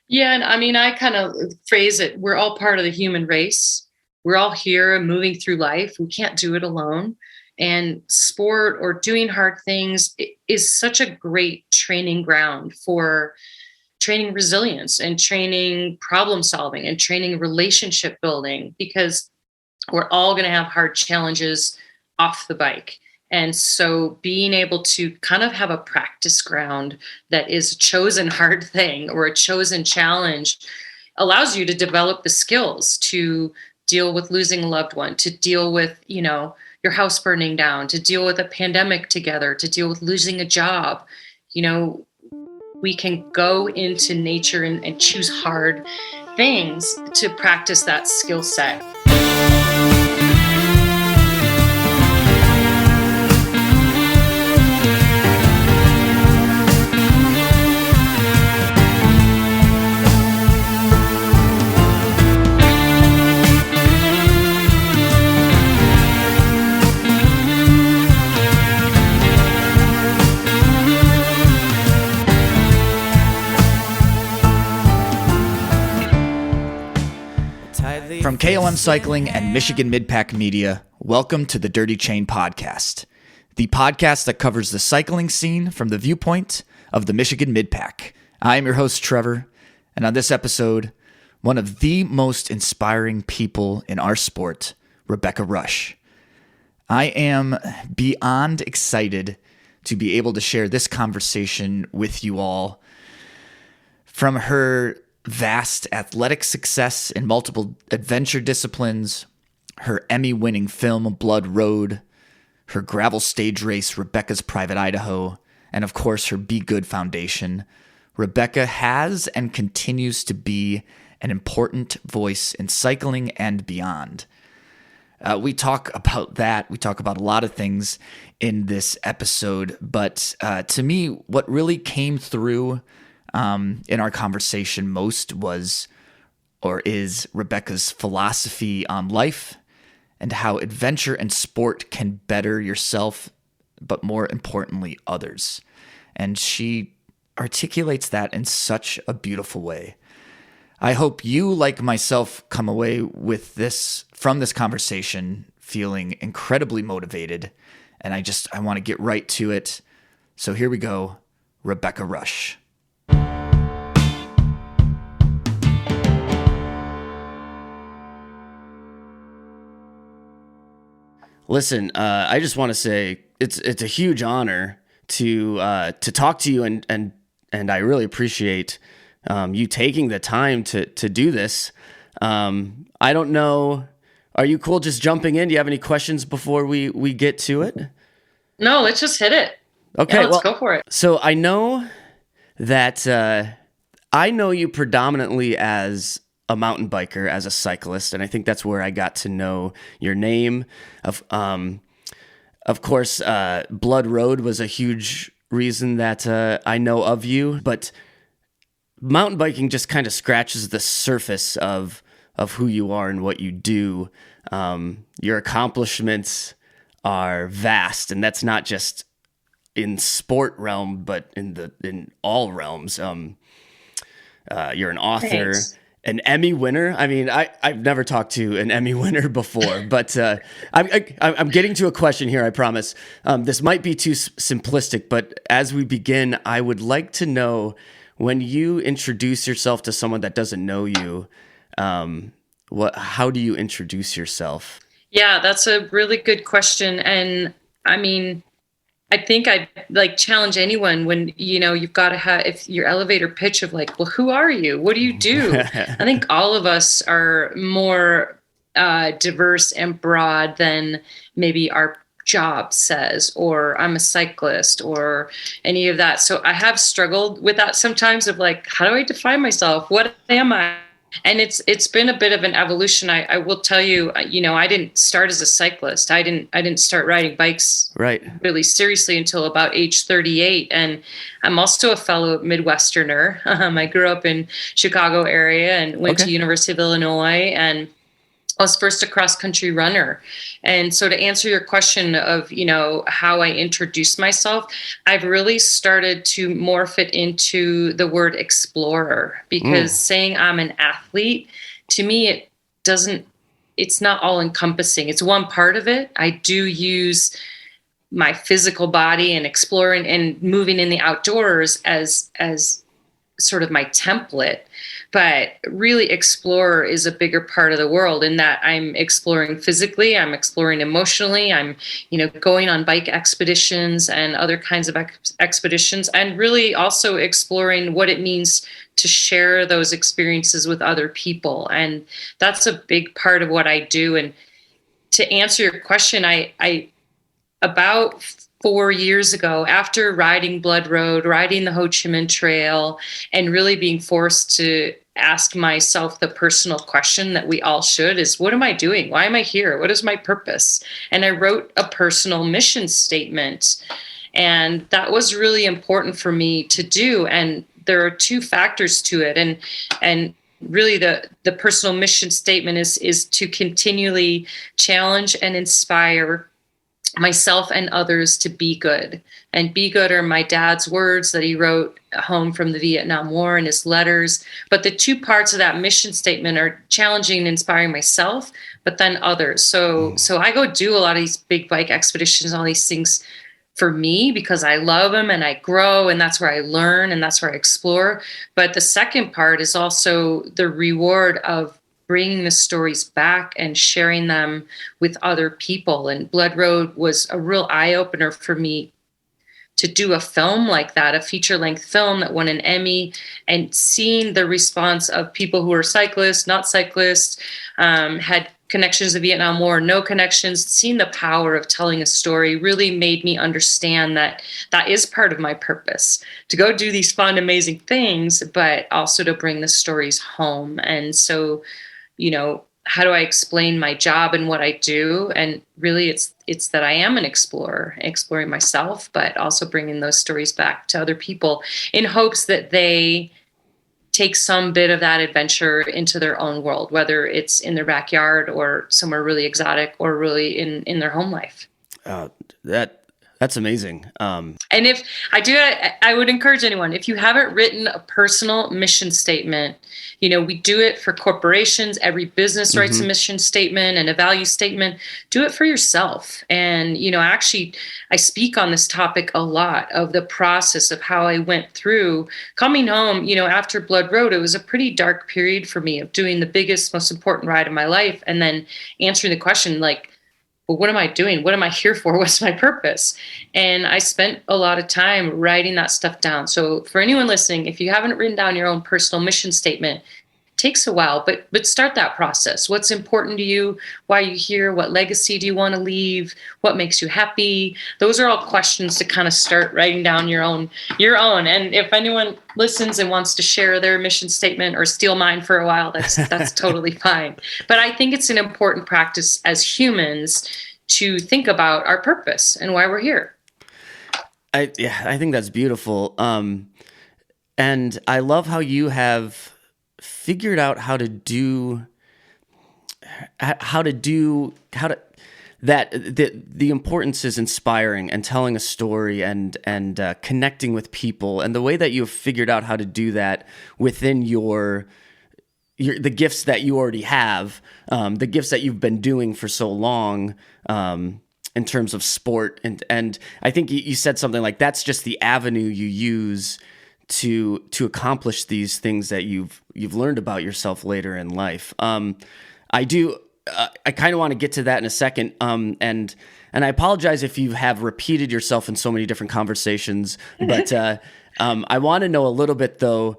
Yeah, and I mean, I kind of phrase it, we're all part of the human race. We're all here and moving through life. We can't do it alone. And sport or doing hard things is such a great training ground for training resilience and training problem solving and training relationship building because we're all going to have hard challenges off the bike. And so being able to kind of have a practice ground that is a chosen hard thing or a chosen challenge allows you to develop the skills to deal with losing a loved one, to deal with, your house burning down, to deal with a pandemic together, to deal with losing a job. You know, we can go into nature and choose hard things to practice that skill set. From KOM Cycling and Michigan Midpack Media, welcome to the Dirty Chain Podcast, the podcast that covers the cycling scene from the viewpoint of the Michigan Midpack. I am your host, Trevor, and on this episode, one of the most inspiring people in our sport, Rebecca Rusch. I am beyond excited to be able to share this conversation with you all. From her vast athletic success in multiple adventure disciplines, her Emmy-winning film Blood Road, her gravel stage race Rebecca's Private Idaho, and of course her Be Good Foundation, Rebecca has and continues to be an important voice in cycling and beyond. We talk about that. We talk about a lot of things in this episode, but to me, what really came through in our conversation most is Rebecca's philosophy on life and how adventure and sport can better yourself, but more importantly, others. And she articulates that in such a beautiful way. I hope you, like myself, come away from this conversation feeling incredibly motivated. And I want to get right to it. So here we go, Rebecca Rusch. Listen, I just want to say it's a huge honor to talk to you, and I really appreciate you taking the time to do this. I don't know, are you cool just jumping in? Do you have any questions before we get to it? No, let's just hit it. Okay, yeah, let's go for it. So I know that I know you predominantly as a mountain biker, as a cyclist, and I think that's where I got to know your name. Of course, Blood Road was a huge reason that I know of you, but mountain biking just kind of scratches the surface of who you are and what you do. Your accomplishments are vast, and that's not just in sport realm, but in all realms. You're an author. Thanks. An Emmy winner. I mean, I've never talked to an Emmy winner before, but I'm getting to a question here, I promise. This might be too simplistic, but as we begin, I would like to know, when you introduce yourself to someone that doesn't know you, how do you introduce yourself? Yeah, that's a really good question. And I mean, I think I'd challenge anyone when, you've got to have, if your elevator pitch of well, who are you? What do you do? I think all of us are more diverse and broad than maybe our job says, or I'm a cyclist or any of that. So I have struggled with that sometimes of how do I define myself? What am I? And it's been a bit of an evolution. I will tell you, I didn't start as a cyclist. I didn't start riding bikes really seriously until about age 38. And I'm also a fellow Midwesterner. I grew up in Chicago area and went to University of Illinois. And I was first a cross country runner. And so to answer your question of, how I introduce myself, I've really started to morph it into the word explorer, because saying I'm an athlete, to me, it's not all encompassing. It's one part of it. I do use my physical body and exploring and moving in the outdoors as sort of my template, but really explorer is a bigger part of the world, in that I'm exploring physically, I'm exploring emotionally, I'm going on bike expeditions and other kinds of expeditions, and really also exploring what it means to share those experiences with other people. And that's a big part of what I do. And to answer your question, I about 4 years ago, after riding Blood Road, riding the Ho Chi Minh Trail, and really being forced to ask myself the personal question that we all should, is what am I doing? Why am I here? What is my purpose? And I wrote a personal mission statement. And that was really important for me to do. And there are two factors to it. And really the personal mission statement is to continually challenge and inspire myself and others to be good. And be good are my dad's words that he wrote home from the Vietnam War in his letters. But the two parts of that mission statement are challenging and inspiring myself, but then others. So I go do a lot of these big bike expeditions, all these things for me, because I love them and I grow, and that's where I learn and that's where I explore. But the second part is also the reward of bringing the stories back and sharing them with other people. And Blood Road was a real eye-opener for me to do a film like that, a feature-length film that won an Emmy, and seeing the response of people who are cyclists, not cyclists, had connections to the Vietnam War, no connections, seeing the power of telling a story really made me understand that that is part of my purpose, to go do these fun, amazing things, but also to bring the stories home. And so, how do I explain my job and what I do? And really it's that I am an explorer, exploring myself, but also bringing those stories back to other people in hopes that they take some bit of that adventure into their own world, whether it's in their backyard or somewhere really exotic or really in their home life. That's amazing. And if I would encourage anyone, if you haven't written a personal mission statement, we do it for corporations. Every business writes a mission statement and a value statement. Do it for yourself. And, actually, I speak on this topic a lot, of the process of how I went through coming home, after Blood Road. It was a pretty dark period for me, of doing the biggest, most important ride of my life, and then answering the question, like, well, what am I doing? What am I here for? What's my purpose? And I spent a lot of time writing that stuff down. So for anyone listening, if you haven't written down your own personal mission statement, it takes a while, but start that process. What's important to you? Why are you here? What legacy do you want to leave? What makes you happy? Those are all questions to kind of start writing down your own. And if anyone listens and wants to share their mission statement or steal mine for a while, that's totally fine. But I think it's an important practice as humans to think about our purpose and why we're here. I think that's beautiful. And I love how you have figured out how to that the importance is inspiring and telling a story and connecting with people, and the way that you've figured out how to do that within the gifts that you already have, the gifts that you've been doing for so long, in terms of sport. And I think you said something like, that's just the avenue you use to accomplish these things that you've learned about yourself later in life. I kind of want to get to that in a second. And I apologize if you have repeated yourself in so many different conversations, but I want to know a little bit though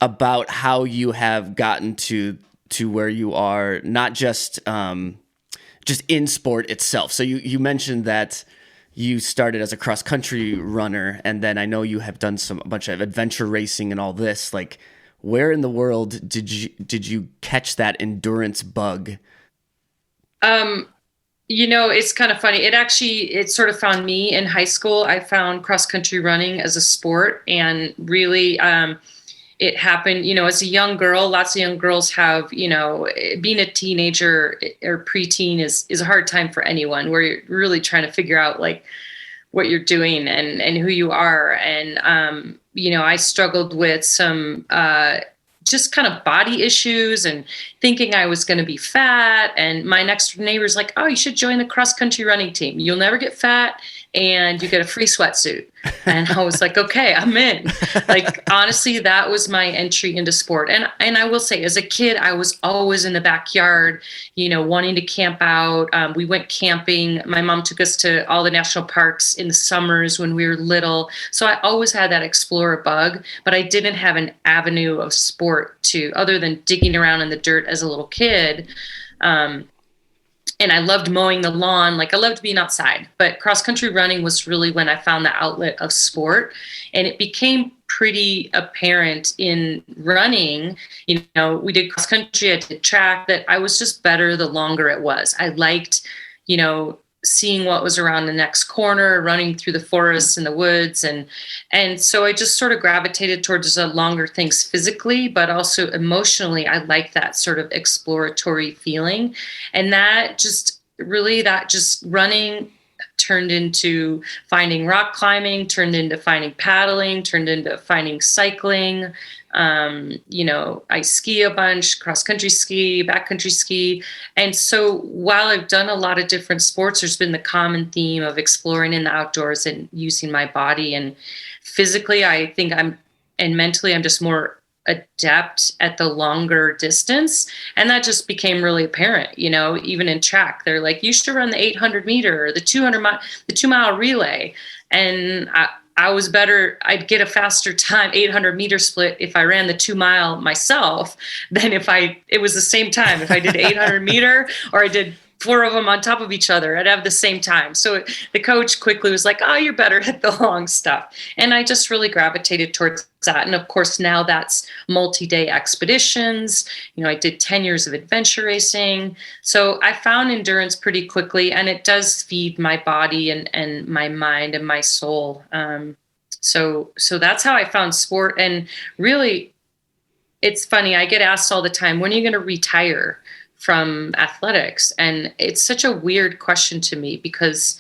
about how you have gotten to where you are, not just in sport itself. So you mentioned that you started as a cross country runner, and then I know you have done a bunch of adventure racing and all this. Like, where in the world did you catch that endurance bug? It's kind of funny. It sort of found me in high school. I found cross country running as a sport, and really, it happened, as a young girl. Lots of young girls have, being a teenager or preteen is a hard time for anyone, where you're really trying to figure out like what you're doing and who you are. And, I struggled with some, just kind of body issues and thinking I was going to be fat. And my next neighbor's like, oh, you should join the cross country running team. You'll never get fat and you get a free sweatsuit. And I was like, okay, I'm in. Like, honestly, that was my entry into sport. And I will say, as a kid, I was always in the backyard, wanting to camp out. We went camping. My mom took us to all the national parks in the summers when we were little. So I always had that explorer bug, but I didn't have an avenue of sport other than digging around in the dirt as a little kid. And I loved mowing the lawn. Like, I loved being outside, but cross country running was really when I found the outlet of sport. And it became pretty apparent in running. We did cross country, I did track, that I was just better the longer it was. I liked, seeing what was around the next corner, running through the forests and the woods. And so I just sort of gravitated towards the longer things physically, but also emotionally. I like that sort of exploratory feeling. And that just running turned into finding rock climbing, turned into finding paddling, turned into finding cycling. I ski a bunch, cross country ski, backcountry ski. And so while I've done a lot of different sports, there's been the common theme of exploring in the outdoors and using my body. And physically, I think and mentally, I'm just more adept at the longer distance. And that just became really apparent, even in track. They're like, you should run the 800 meter or the 2-mile relay. And I was better. I'd get a faster time, 800 meter split, if I ran the 2-mile myself than it was the same time. If I did 800 meter or I did 4 of them on top of each other, I'd have the same time. So the coach quickly was like, oh, you're better at the long stuff. And I just really gravitated towards that. And of course, now that's multi-day expeditions. I did 10 years of adventure racing. So I found endurance pretty quickly, and it does feed my body and my mind and my soul. So that's how I found sport. And really, it's funny. I get asked all the time, when are you going to retire from athletics? And it's such a weird question to me, because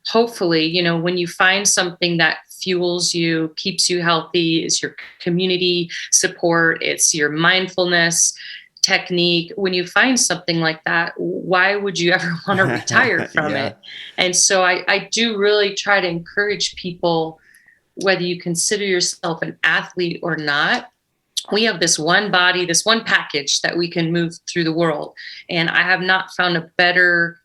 hopefully, when you find something that fuels you, keeps you healthy, is your community support, it's your mindfulness technique. When you find something like that, why would you ever want to retire from it? And so I do really try to encourage people, whether you consider yourself an athlete or not, we have this one body, this one package that we can move through the world. And I have not found a better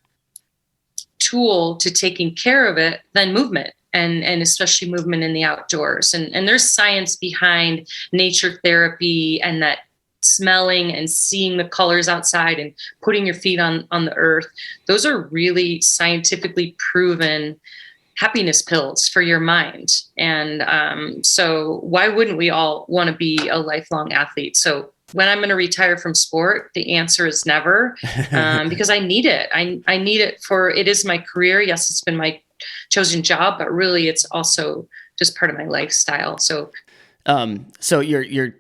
tool to taking care of it than movement, and especially movement in the outdoors. And there's science behind nature therapy, and that smelling and seeing the colors outside and putting your feet on the earth. Those are really scientifically proven happiness pills for your mind. And so why wouldn't we all want to be a lifelong athlete? So when I'm going to retire from sport, the answer is never, because I need it. I need it it is my career. Yes, it's been my chosen job, but really it's also just part of my lifestyle. So you're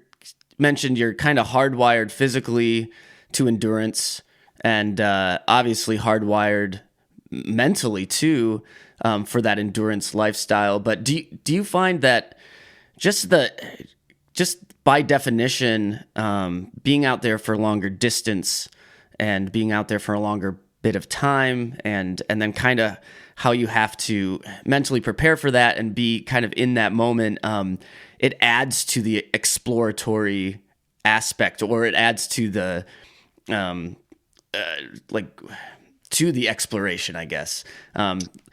mentioned you're kind of hardwired physically to endurance, and obviously hardwired mentally too, for that endurance lifestyle. But do you find that just by definition, being out there for a longer distance and being out there for a longer bit of time, and then kind of how you have to mentally prepare for that and be kind of in that moment, it adds to the exploratory aspect, or it adds to the to the exploration, I guess.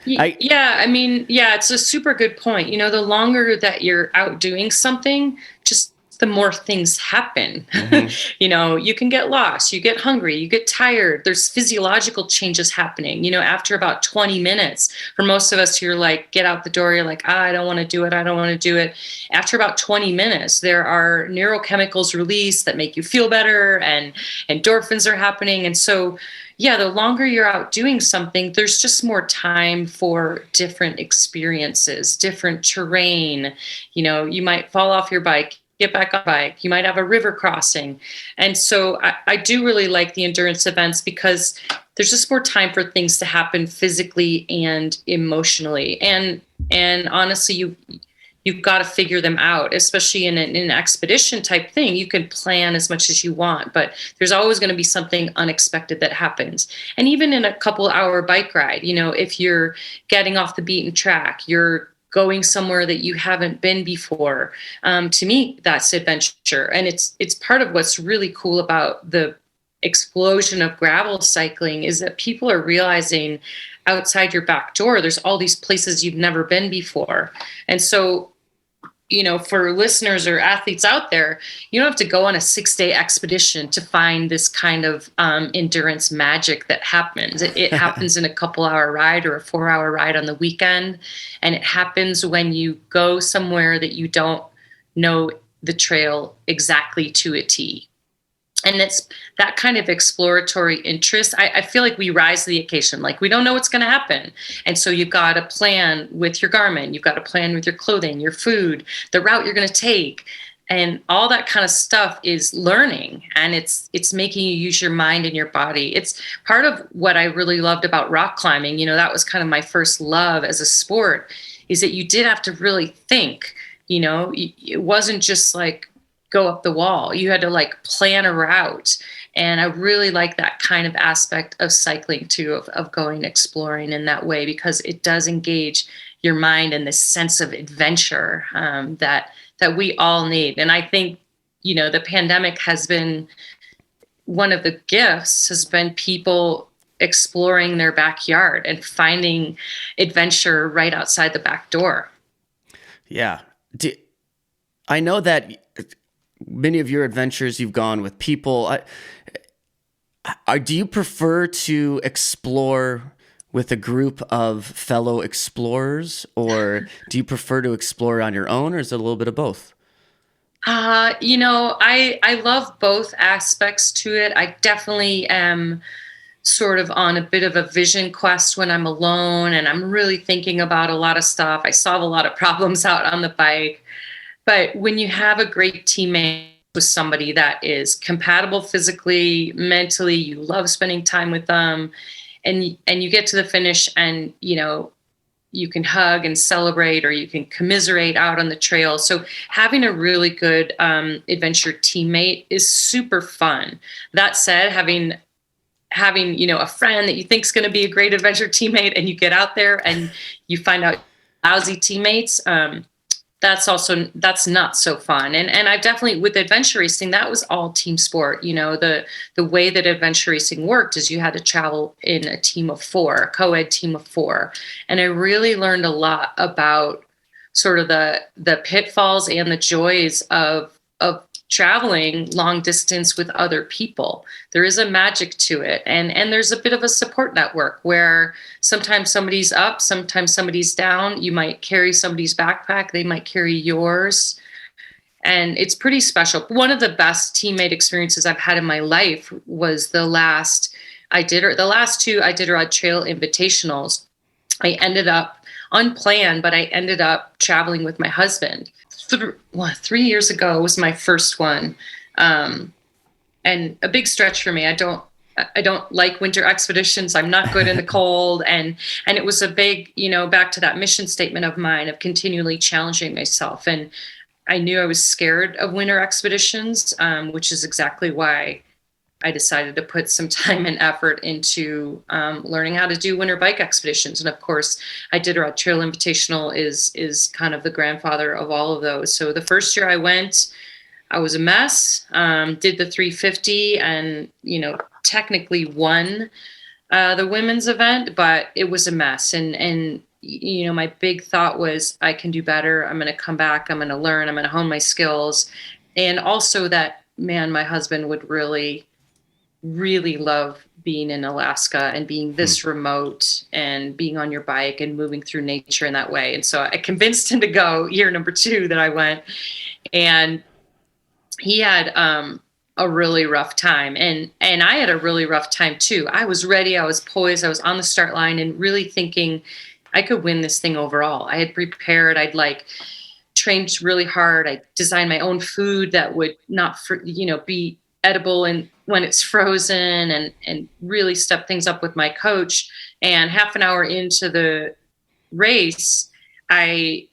It's a super good point. The longer that you're out doing something, just the more things happen. Mm-hmm. You can get lost, you get hungry, you get tired. There's physiological changes happening, after about 20 minutes. For most of us, you're like, get out the door. You're like, I don't want to do it. I don't want to do it. After about 20 minutes, there are neurochemicals released that make you feel better, and endorphins are happening. And so, the longer you're out doing something, there's just more time for different experiences, different terrain. You might fall off your bike get back on a bike. You might have a river crossing. And so I do really like the endurance events because there's just more time for things to happen physically and emotionally. And honestly, you've got to figure them out, especially in an expedition type thing. You can plan as much as you want, but there's always going to be something unexpected that happens. And even in a couple hour bike ride, if you're getting off the beaten track, you're going somewhere that you haven't been before. To me, that's adventure. And it's part of what's really cool about the explosion of gravel cycling is that people are realizing outside your back door, there's all these places you've never been before. And so, for listeners or athletes out there, you don't have to go on a 6-day expedition to find this kind of endurance magic that happens. It happens in a couple-hour ride or a 4-hour ride on the weekend. And it happens when you go somewhere that you don't know the trail exactly to a T. And it's that kind of exploratory interest. I feel like we rise to the occasion. Like, we don't know what's going to happen. And so you've got to plan with your Garmin. You've got to plan with your clothing, your food, the route you're going to take. And all that kind of stuff is learning. And it's making you use your mind and your body. It's part of what I really loved about rock climbing. That was kind of my first love as a sport, is that you did have to really think. It wasn't just like, go up the wall. You had to plan a route. And I really like that kind of aspect of cycling too, of going exploring in that way, because it does engage your mind and this sense of adventure that we all need. And I think, the pandemic has been one of the gifts, has been people exploring their backyard and finding adventure right outside the back door. Yeah. I know that many of your adventures you've gone with people. Do you prefer to explore with a group of fellow explorers, or do you prefer to explore on your own, or is it a little bit of both? I love both aspects to it. I definitely am sort of on a bit of a vision quest when I'm alone and I'm really thinking about a lot of stuff. I solve a lot of problems out on the bike. But when you have a great teammate with somebody that is compatible physically, mentally, you love spending time with them, and you get to the finish and, you can hug and celebrate, or you can commiserate out on the trail. So having a really good adventure teammate is super fun. That said, having a friend that you think is going to be a great adventure teammate, and you get out there and you find out lousy teammates, that's not so fun. And I've definitely, with adventure racing, that was all team sport. The way that adventure racing worked is you had to travel in a team of 4, a co-ed team of 4. And I really learned a lot about sort of the pitfalls and the joys of traveling long distance with other people. There is a magic to it. And there's a bit of a support network where sometimes somebody's up, sometimes somebody's down. You might carry somebody's backpack, they might carry yours. And it's pretty special. One of the best teammate experiences I've had in my life was the last two Iditarod Trail Invitationals. I ended up unplanned, but I ended up traveling with my husband. 3 years ago was my first one, and a big stretch for me. I don't like winter expeditions. I'm not good in the cold, and it was a big, back to that mission statement of mine of continually challenging myself. And I knew I was scared of winter expeditions, which is exactly why I decided to put some time and effort into learning how to do winter bike expeditions. And of course, Iditarod Trail Invitational is kind of the grandfather of all of those. So the first year I went, I was a mess, did the 350 and, technically won the women's event, but it was a mess. And my big thought was, I can do better. I'm going to come back. I'm going to learn. I'm going to hone my skills. And also that, man, my husband would really love being in Alaska and being this remote and being on your bike and moving through nature in that way. And so I convinced him to go year number 2 that I went, and he had a really rough time. And I had a really rough time too. I was ready. I was poised. I was on the start line and really thinking I could win this thing overall. I had prepared. I'd trained really hard. I designed my own food that would not, be edible and when it's frozen, and really stepped things up with my coach. And half an hour into the race, I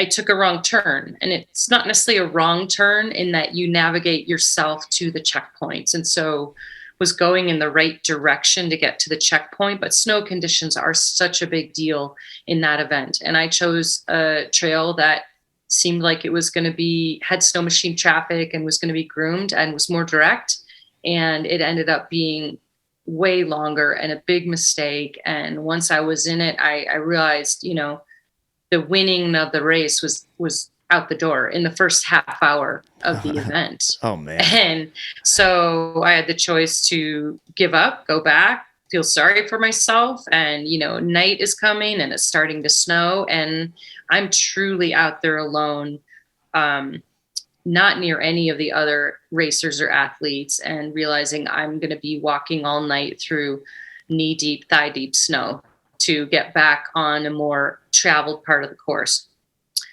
took a wrong turn, and it's not necessarily a wrong turn in that you navigate yourself to the checkpoints. And so was going in the right direction to get to the checkpoint, but snow conditions are such a big deal in that event. And I chose a trail that seemed like it was going to had snow machine traffic and was going to be groomed and was more direct. And it ended up being way longer and a big mistake. And once I was in it, I realized, the winning of the race was out the door in the first half hour of the event. Oh man. And so I had the choice to give up, go back, feel sorry for myself. And, night is coming and it's starting to snow, and I'm truly out there alone, not near any of the other racers or athletes, and realizing I'm going to be walking all night through knee deep, thigh deep snow to get back on a more traveled part of the course.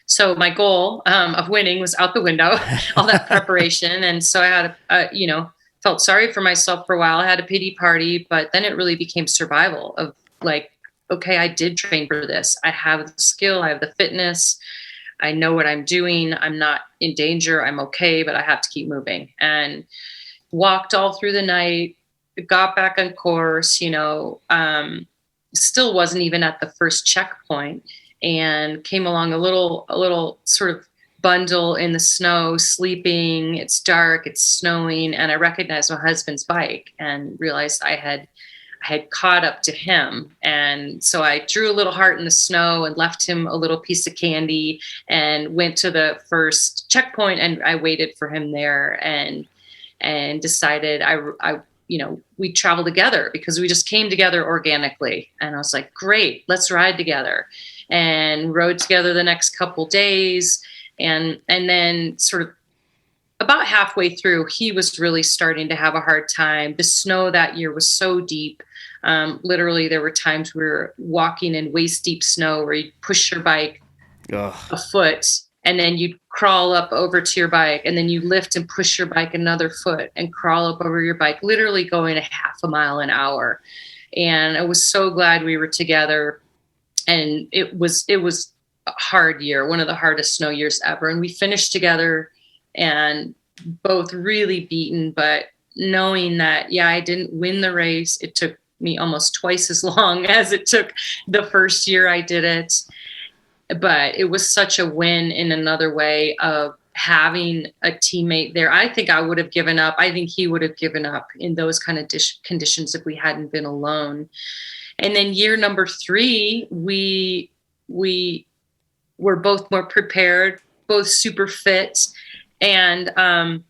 So my goal of winning was out the window, all that preparation. And so I had, felt sorry for myself for a while. I had a pity party, but then it really became survival of like, okay, I did train for this. I have the skill, I have the fitness, I know what I'm doing. I'm not in danger. I'm okay, but I have to keep moving. And walked all through the night, got back on course, still wasn't even at the first checkpoint, and came along a little sort of bundle in the snow, sleeping. It's dark, it's snowing, and I recognized my husband's bike and realized I had caught up to him. And so I drew a little heart in the snow and left him a little piece of candy and went to the first checkpoint, and I waited for him there and decided we travel together because we just came together organically. And I was like, great, let's ride together, and rode together the next couple days. And then sort of about halfway through, he was really starting to have a hard time. The snow that year was so deep. Literally, there were times we were walking in waist deep snow where you push your bike a foot, and then you'd crawl up over to your bike, and then you lift and push your bike another foot and crawl up over your bike, literally going a half a mile an hour. And I was so glad we were together. And it was a hard year, one of the hardest snow years ever. And we finished together and both really beaten, but knowing that, I didn't win the race. It took me almost twice as long as it took the first year I did it. But it was such a win in another way of having a teammate there. I think I would have given up. I think he would have given up in those kind of conditions if we hadn't been alone. And then year number 3, we were both more prepared, both super fit. And, I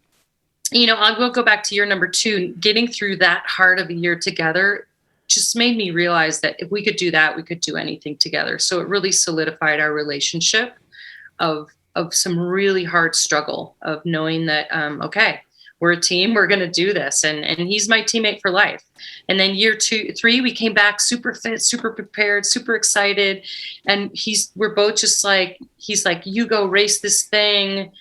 will go back to year number 2, getting through that hard of a year together just made me realize that if we could do that, we could do anything together. So it really solidified our relationship of some really hard struggle of knowing that, okay, we're a team, we're going to do this. And he's my teammate for life. And then year 3, we came back super fit, super prepared, super excited. And we're both just like, he's like, you go race this thing,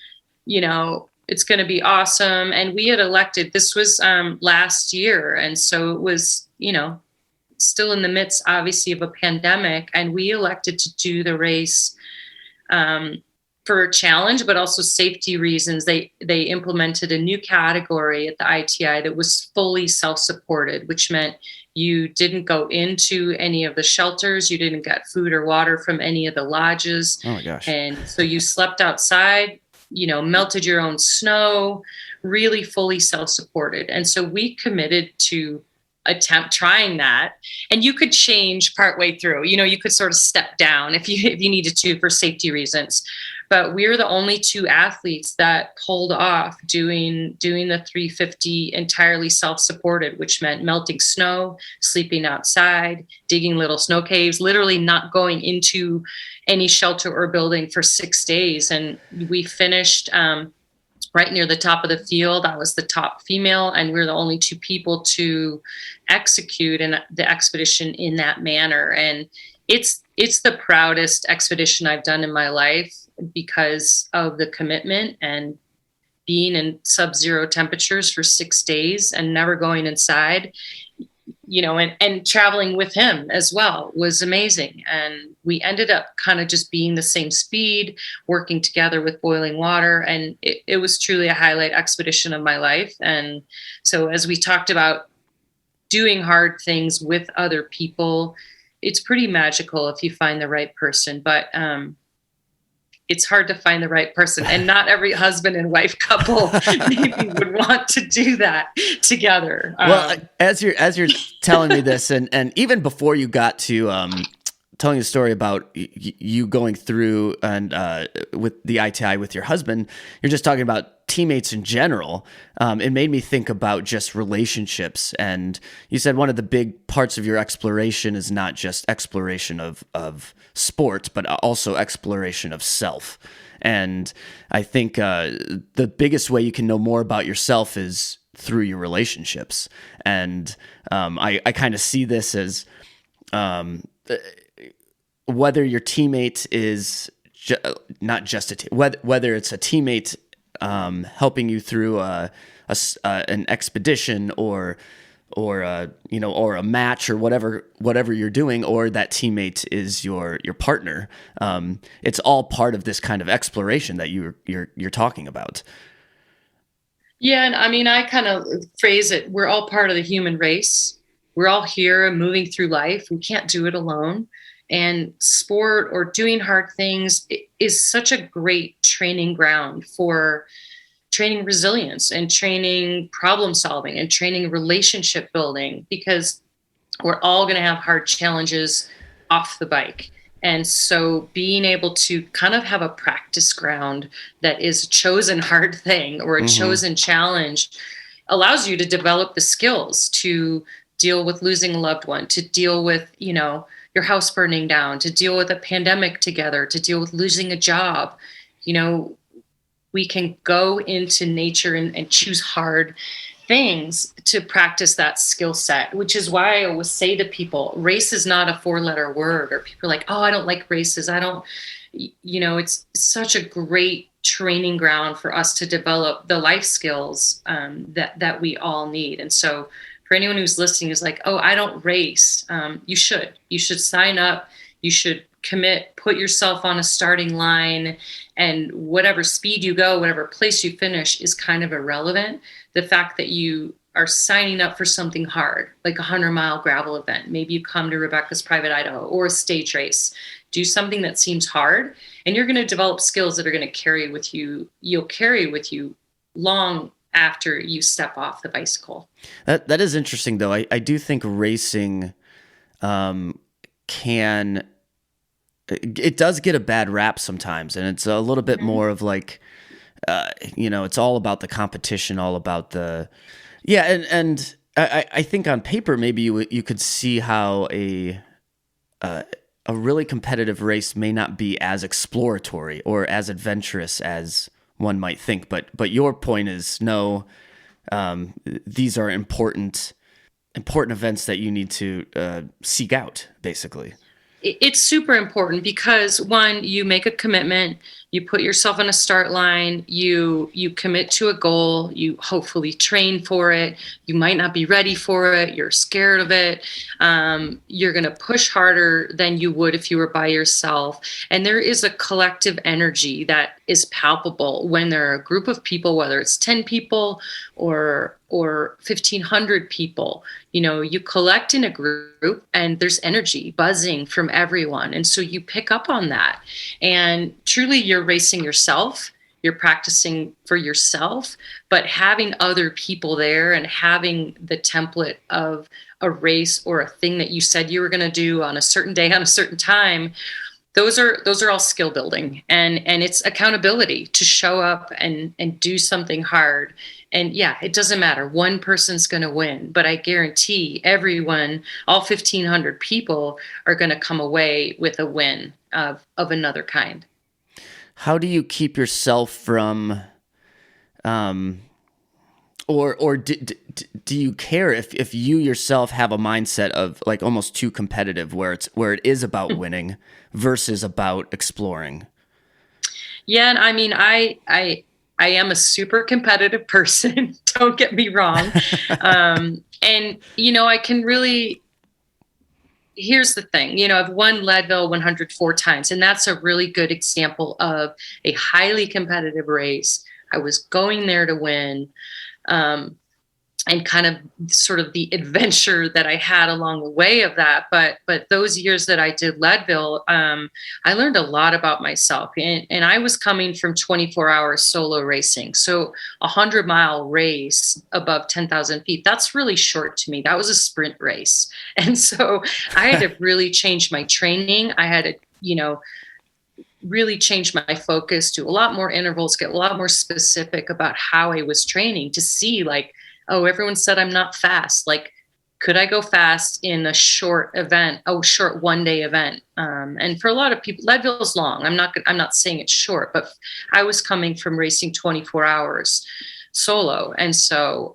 it's going to be awesome. And we had elected, this was last year. And so it was, still in the midst, obviously, of a pandemic. And we elected to do the race for a challenge, but also safety reasons. They implemented a new category at the ITI that was fully self-supported, which meant you didn't go into any of the shelters. You didn't get food or water from any of the lodges. Oh my gosh. And so you slept outside, melted your own snow, really fully self-supported. And so we committed to attempt trying that. And you could change partway through, you could sort of step down if you needed to for safety reasons. But we're the only 2 athletes that pulled off doing the 350 entirely self-supported, which meant melting snow, sleeping outside, digging little snow caves, literally not going into any shelter or building for 6 days. And we finished right near the top of the field. I was the top female, and we're the only 2 people to execute the expedition in that manner. And it's the proudest expedition I've done in my life. because of the commitment and being in sub-zero temperatures for 6 days and never going inside, and traveling with him as well was amazing. And we ended up kind of just being the same speed, working together with boiling water. And it was truly a highlight expedition of my life. And so as we talked about doing hard things with other people, it's pretty magical if you find the right person. But it's hard to find the right person, and not every husband and wife couple maybe would want to do that together. Well, as you're telling me this, and even before you got to telling the story about you going through and with the ITI with your husband, you're just talking about teammates in general. It made me think about just relationships. And you said one of the big parts of your exploration is not just exploration of sport, but also exploration of self. And I think the biggest way you can know more about yourself is through your relationships. And I kind of see this as whether your teammate is not just whether it's a teammate helping you through an expedition or a match or whatever you're doing, or that teammate is your partner. It's all part of this kind of exploration that you're talking about. Yeah, and I mean, I kind of phrase it: we're all part of the human race. We're all here moving through life. We can't do it alone. And sport or doing hard things is such a great training ground for training resilience and training problem solving and training relationship building, because we're all going to have hard challenges off the bike. And so being able to kind of have a practice ground that is a chosen hard thing or a chosen challenge allows you to develop the skills to deal with losing a loved one, to deal with, your house burning down, to deal with a pandemic together, to deal with losing a job. We can go into nature and choose hard things to practice that skill set, which is why I always say to people, race is not a 4-letter word. Or people are like, oh, I don't like races. It's such a great training ground for us to develop the life skills that we all need. And so for anyone who's listening who's like, oh, I don't race, you should sign up. You should commit, put yourself on a starting line, and whatever speed you go, whatever place you finish is kind of irrelevant. The fact that you are signing up for something hard, like a 100-mile gravel event, maybe you come to Rebecca's Private Idaho, or a stage race, do something that seems hard, and you're going to develop skills that are going to carry with you. You'll carry with you long after you step off the bicycle. That is interesting, though. I do think racing it does get a bad rap sometimes, and it's a little bit more of like, it's all about the competition, all about and I think on paper maybe you could see how a really competitive race may not be as exploratory or as adventurous as one might think, but your point is no. These are important events that you need to seek out, basically. It's super important because, one, you make a commitment, you put yourself on a start line, you commit to a goal, you hopefully train for it. You might not be ready for it, you're scared of it. You're going to push harder than you would if you were by yourself. And there is a collective energy that is palpable when there are a group of people, whether it's 10 people or 1,500 people. You collect in a group and there's energy buzzing from everyone. And so you pick up on that. And truly, you're racing yourself. You're practicing for yourself, but having other people there and having the template of a race or a thing that you said you were going to do on a certain day, on a certain time, those are all skill building, and it's accountability to show up and do something hard. And yeah, it doesn't matter. One person's going to win, but I guarantee everyone, all 1,500 people, are going to come away with a win of another kind. How do you keep yourself from, or do you care if you yourself have a mindset of like almost too competitive, where it is about winning versus about exploring? Yeah, and I mean, I am a super competitive person. Don't get me wrong. And I can really. Here's the thing, I've won Leadville 104 times, and that's a really good example of a highly competitive race. I was going there to win. And kind of sort of the adventure that I had along the way of that. But those years that I did Leadville, I learned a lot about myself. And I was coming from 24-hour solo racing. So 100-mile race above 10,000 feet, that's really short to me. That was a sprint race. And so I had to really change my training. I had to, really change my focus to a lot more intervals, get a lot more specific about how I was training to see like, oh, everyone said I'm not fast. Like, could I go fast in a short event, a short 1-day event? And for a lot of people, Leadville's long. I'm not saying it's short, but I was coming from racing 24 hours solo. And so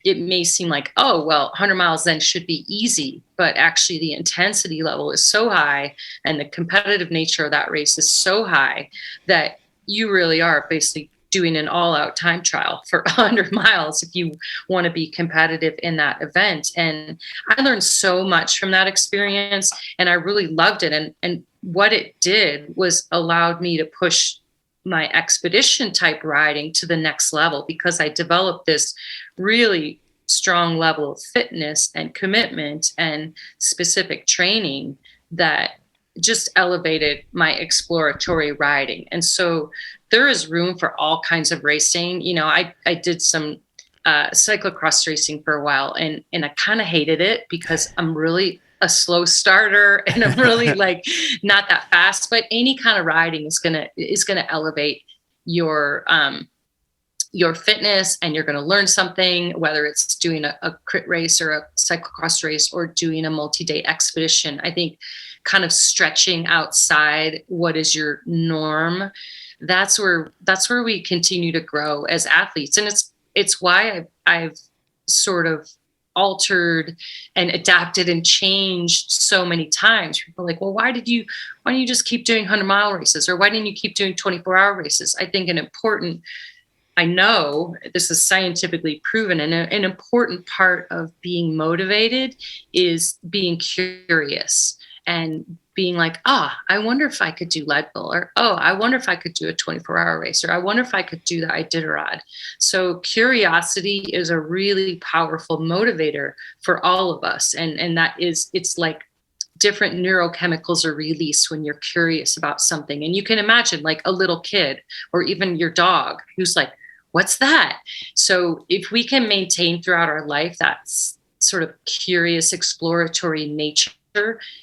it may seem like, oh, well, 100 miles then should be easy. But actually the intensity level is so high and the competitive nature of that race is so high that you really are basically doing an all-out time trial for 100 miles if you want to be competitive in that event. And I learned so much from that experience, and I really loved it. And what it did was allowed me to push my expedition type riding to the next level, because I developed this really strong level of fitness and commitment and specific training that just elevated my exploratory riding. And so there is room for all kinds of racing. I did some cyclocross racing for a while, and I kind of hated it because I'm really a slow starter and I'm really like not that fast. But any kind of riding is gonna elevate your fitness, and you're going to learn something, whether it's doing a crit race or a cyclocross race or doing a multi-day expedition. I think kind of stretching outside what is your norm, that's where we continue to grow as athletes. And it's why I've sort of altered and adapted and changed so many times. People are like, well, why don't you just keep doing 100-mile races, or why didn't you keep doing 24-hour races? I think I know this is scientifically proven, and an important part of being motivated is being curious and being like, I wonder if I could do Leadville, or, I wonder if I could do a 24-hour race, or I wonder if I could do the Iditarod. So curiosity is a really powerful motivator for all of us. And it's like different neurochemicals are released when you're curious about something. And you can imagine like a little kid or even your dog who's like, what's that? So if we can maintain throughout our life that sort of curious exploratory nature,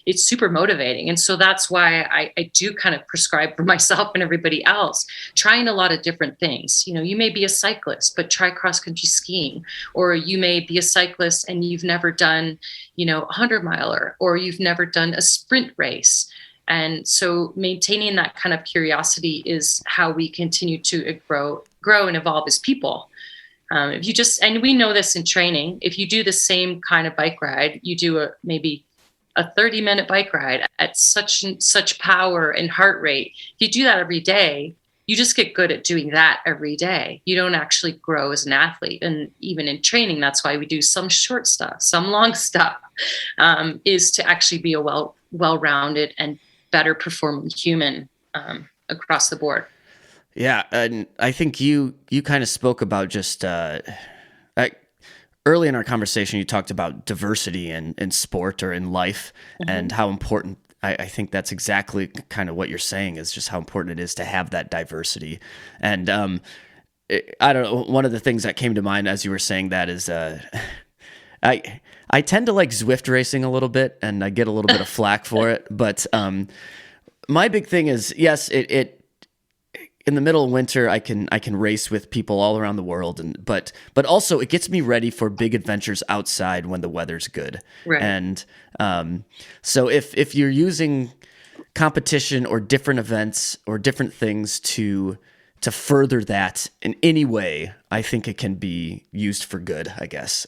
it's super motivating. And so that's why I do kind of prescribe for myself and everybody else, trying a lot of different things. You may be a cyclist, but try cross-country skiing, or you may be a cyclist and you've never done, a 100-miler, or you've never done a sprint race. And so maintaining that kind of curiosity is how we continue to grow and evolve as people. And we know this in training, if you do the same kind of bike ride, you do maybe a 30-minute bike ride at such power and heart rate. If you do that every day, you just get good at doing that every day. You don't actually grow as an athlete. And even in training, that's why we do some short stuff, some long stuff, is to actually be a well-rounded and better performing human across the board. Yeah, and I think you kind of spoke about just early in our conversation, you talked about diversity in sport or in life, mm-hmm. and how important. I think that's exactly kind of what you're saying, is just how important it is to have that diversity. And I don't know, one of the things that came to mind as you were saying that is I tend to like Zwift racing a little bit, and I get a little bit of flack for it. But my big thing is, yes, it in the middle of winter, I can race with people all around the world, but also it gets me ready for big adventures outside when the weather's good. Right. And so if you're using competition or different events or different things to to further that in any way, I think it can be used for good, I guess.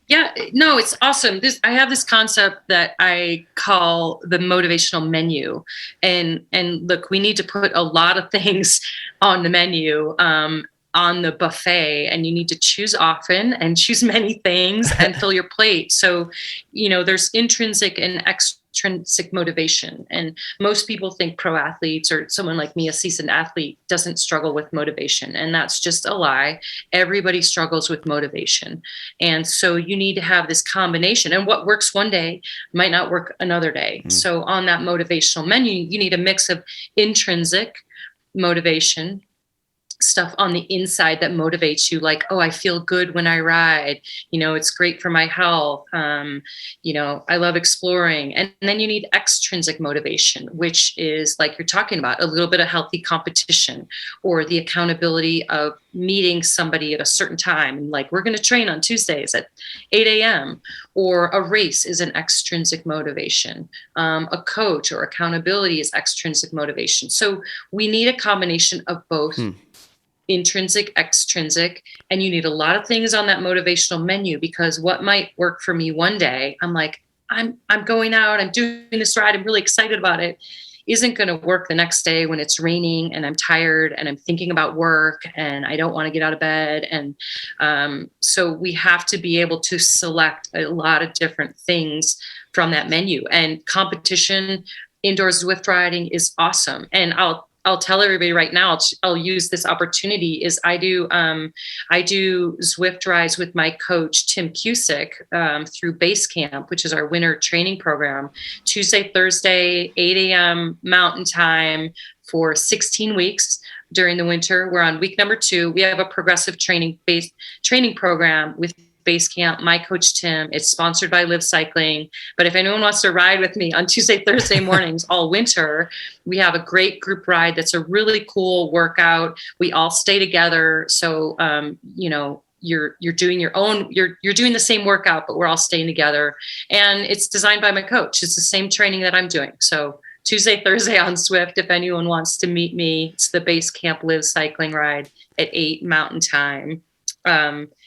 Yeah, no, it's awesome. I have this concept that I call the motivational menu, and look, we need to put a lot of things on the menu, on the buffet, and you need to choose often and choose many things and fill your plate. So, there's intrinsic and extrinsic motivation, and most people think pro athletes or someone like me, a seasoned athlete, doesn't struggle with motivation, and that's just a lie. Everybody struggles with motivation, and so you need to have this combination, and what works one day might not work another day. So on that motivational menu, you need a mix of intrinsic motivation, stuff on the inside that motivates you, like, oh, I feel good when I ride, it's great for my health, I love exploring. And then you need extrinsic motivation, which is like you're talking about, a little bit of healthy competition, or the accountability of meeting somebody at a certain time, and like, we're going to train on Tuesdays at 8 a.m. Or a race is an extrinsic motivation. A coach or accountability is extrinsic motivation. So we need a combination of both. Intrinsic, extrinsic, and you need a lot of things on that motivational menu, because what might work for me one day, I'm like, I'm going out, I'm doing this ride, I'm really excited about it, isn't going to work the next day when it's raining and I'm tired and I'm thinking about work and I don't want to get out of bed. And so we have to be able to select a lot of different things from that menu. And competition, indoor Zwift riding is awesome. And I'll tell everybody right now, I'll use this opportunity, is I do Zwift rides with my coach, Tim Cusick, through Base Camp, which is our winter training program, Tuesday, Thursday, 8 a.m. Mountain Time for 16 weeks during the winter. We're on week number 2. We have a progressive training program with Base Camp, my coach Tim. It's sponsored by Live Cycling. But if anyone wants to ride with me on Tuesday, Thursday mornings all winter, we have a great group ride that's a really cool workout. We all stay together. So you're doing your own, you're doing the same workout, but we're all staying together. And it's designed by my coach. It's the same training that I'm doing. So Tuesday, Thursday on Zwift, if anyone wants to meet me, it's the Base Camp Live Cycling ride at 8 Mountain Time.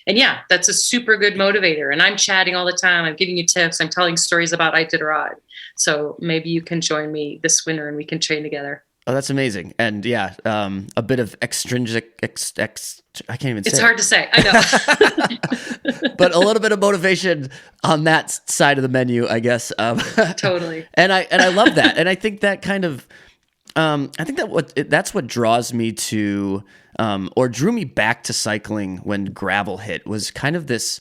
And yeah, that's a super good motivator. And I'm chatting all the time. I'm giving you tips. I'm telling stories about Iditarod. So maybe you can join me this winter and we can train together. Oh, that's amazing. And yeah, a bit of extrinsic, I can't even say it's hard to say. I know. But a little bit of motivation on that side of the menu, I guess. Totally. And I love that. And I think that kind of, that's what draws me to, or drew me back to cycling when gravel hit, was kind of this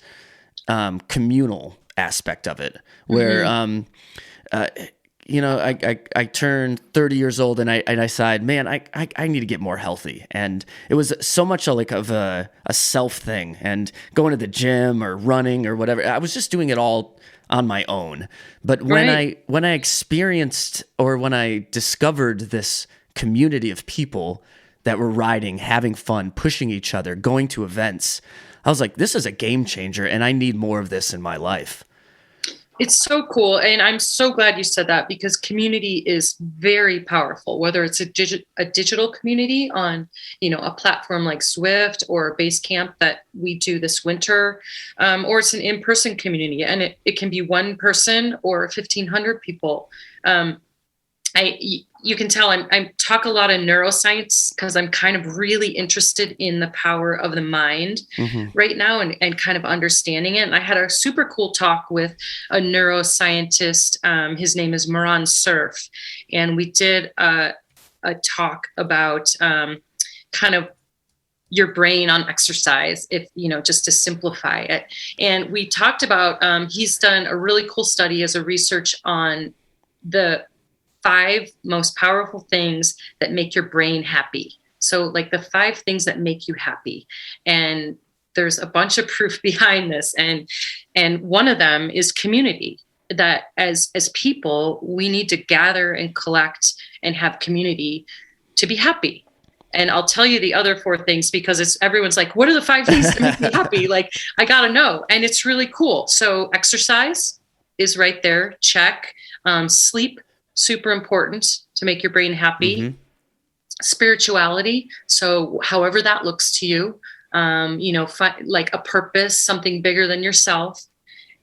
communal aspect of it, where I turned 30 years old and I decided, man, I need to get more healthy, and it was so much of a self thing, and going to the gym or running or whatever, I was just doing it all on my own. But when I experienced, or when I discovered this community of people that were riding, having fun, pushing each other, going to events, I was like, this is a game changer, and I need more of this in my life. It's so cool. And I'm so glad you said that, because community is very powerful, whether it's a digital community on, a platform like Zwift or Base Camp that we do this winter, or it's an in-person community, and it can be one person or 1,500 people. You can tell I talk a lot of neuroscience, because I'm kind of really interested in the power of the mind right now, and kind of understanding it. And I had a super cool talk with a neuroscientist. His name is Moran Surf. And we did a talk about kind of your brain on exercise, if just to simplify it. And we talked about, he's done a really cool study as a research on the 5 most powerful things that make your brain happy. So like the 5 things that make you happy. And there's a bunch of proof behind this. And one of them is community, that as people, we need to gather and collect and have community to be happy. And I'll tell you the other 4 things, because everyone's like, what are the 5 things that make me happy? Like, I got to know. And it's really cool. So exercise is right there. Check. Sleep, super important to make your brain happy. spirituality. So however that looks to you, like a purpose, something bigger than yourself,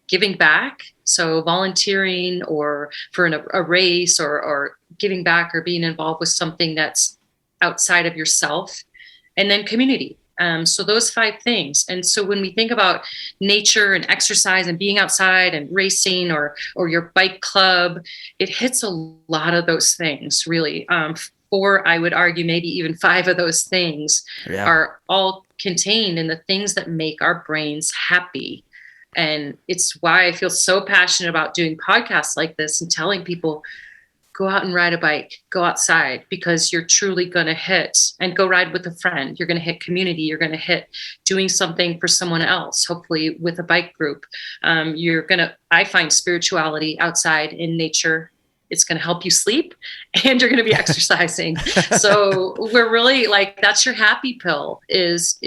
giving back. So volunteering or for a race or giving back or being involved with something that's outside of yourself, and then community. So those 5 things. And so when we think about nature and exercise and being outside and racing or your bike club, it hits a lot of those things really. 4, I would argue, maybe even 5 of those things are all contained in the things that make our brains happy. And it's why I feel so passionate about doing podcasts like this and telling people, go out and ride a bike, go outside, because you're truly going to hit, and go ride with a friend. You're going to hit community. You're going to hit doing something for someone else, hopefully with a bike group. I find spirituality outside in nature. It's going to help you sleep, and you're going to be exercising. So we're really like, that's your happy pill is,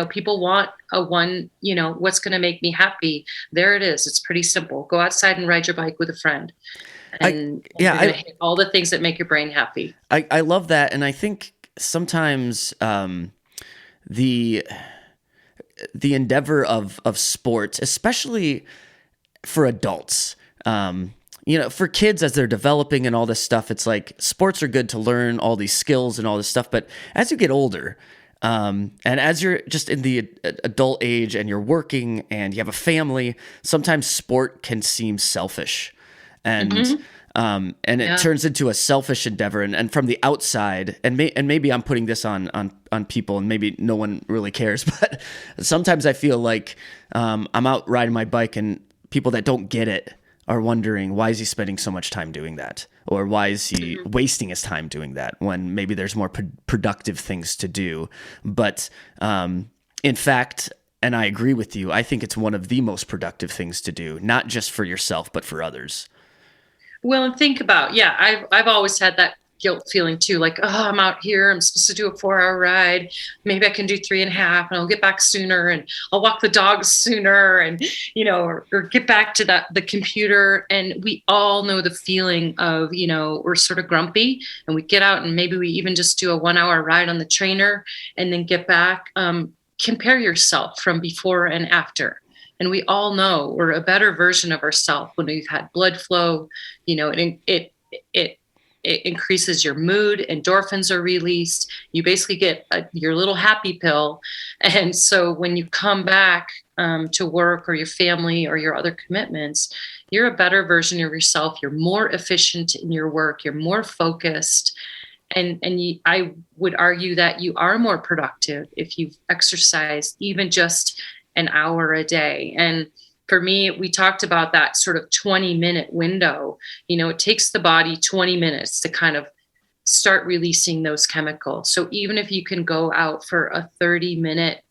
people want what's going to make me happy. There it is. It's pretty simple. Go outside and ride your bike with a friend. And you're going to hit all the things that make your brain happy. I love that. And I think sometimes the endeavor of sports, especially for adults, for kids as they're developing and all this stuff, it's like sports are good to learn all these skills and all this stuff. But as you get older, and as you're just in the adult age and you're working and you have a family, sometimes sport can seem selfish. And it turns into a selfish endeavor. And from the outside, and maybe I'm putting this on people, and maybe no one really cares, but sometimes I feel like I'm out riding my bike, and people that don't get it are wondering, why is he spending so much time doing that? Or why is he wasting his time doing that when maybe there's more productive things to do? But in fact, and I agree with you, I think it's one of the most productive things to do, not just for yourself, but for others. Well, and think about, I've always had that guilt feeling too, like, oh, I'm out here, I'm supposed to do a 4-hour ride. Maybe I can do 3.5 and I'll get back sooner, and I'll walk the dogs sooner, and, or get back to the computer. And we all know the feeling of, we're sort of grumpy, and we get out and maybe we even just do a 1-hour ride on the trainer and then get back. Compare yourself from before and after. And we all know we're a better version of ourselves when we've had blood flow. It increases your mood. Endorphins are released. You basically get your little happy pill. And so when you come back to work or your family or your other commitments, you're a better version of yourself. You're more efficient in your work. You're more focused. And I would argue that you are more productive if you've exercised even just an hour a day. And for me, we talked about that sort of 20-minute window. It takes the body 20 minutes to kind of start releasing those chemicals. So even if you can go out for a 30-minute